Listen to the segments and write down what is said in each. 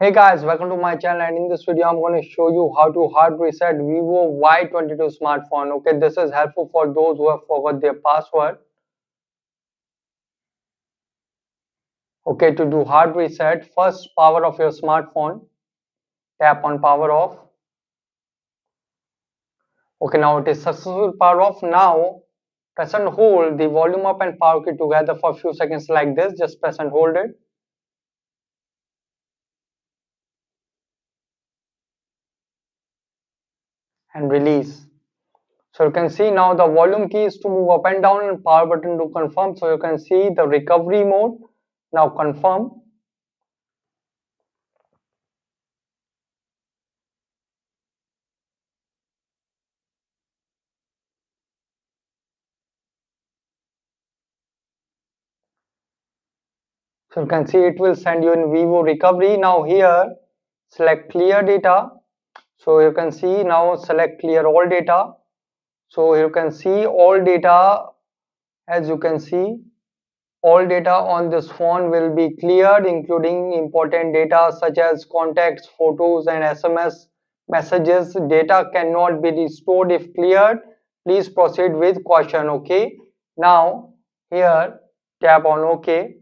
Hey guys, welcome to my channel, and in this video I'm going to show you how to hard reset Vivo Y22 smartphone. Okay, this is helpful for those who have forgot their password. Okay, to do hard reset, first power off your smartphone, tap on power off. Okay, now it is successful power off. Now press and hold the volume up and power key together for a few seconds like this. Just press and hold it. And release. So you can see now the volume key is to move up and down and power button to confirm. So you can see the recovery mode. Now confirm. So you can see it will send you in Vivo recovery. Now here select clear data. So you can see now select clear all data. So you can see all data. As you can see, all data on this phone will be cleared, including important data such as contacts, photos and SMS messages. Data cannot be restored if cleared. Please proceed with caution. Okay, now here tap on OK.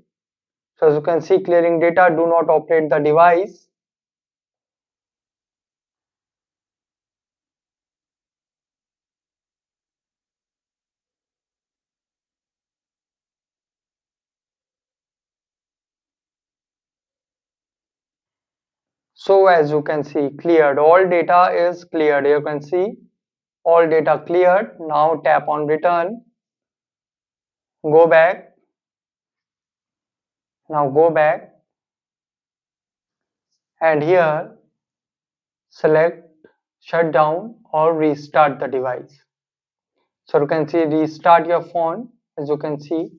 So as you can see, clearing data, do not operate the device. So as you can see, cleared, all data is cleared. You can see all data cleared. Now tap on return, go back. Now go back and here select shutdown or restart the device. So you can see restart your phone. As you can see,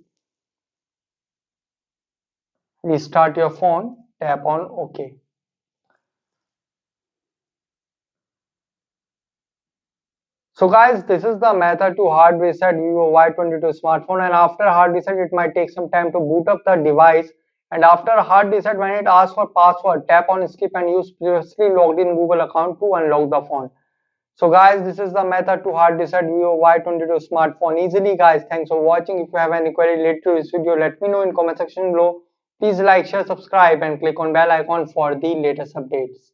restart your phone, tap on OK. So guys, this is the method to hard reset Vivo Y22 smartphone, and after hard reset it might take some time to boot up the device, and after hard reset when it asks for password, tap on skip and use previously logged in Google account to unlock the phone. So guys, this is the method to hard reset Vivo Y22 smartphone easily guys. Thanks for watching. If you have any query related to this video, let me know in comment section below. Please like, share, subscribe and click on bell icon for the latest updates.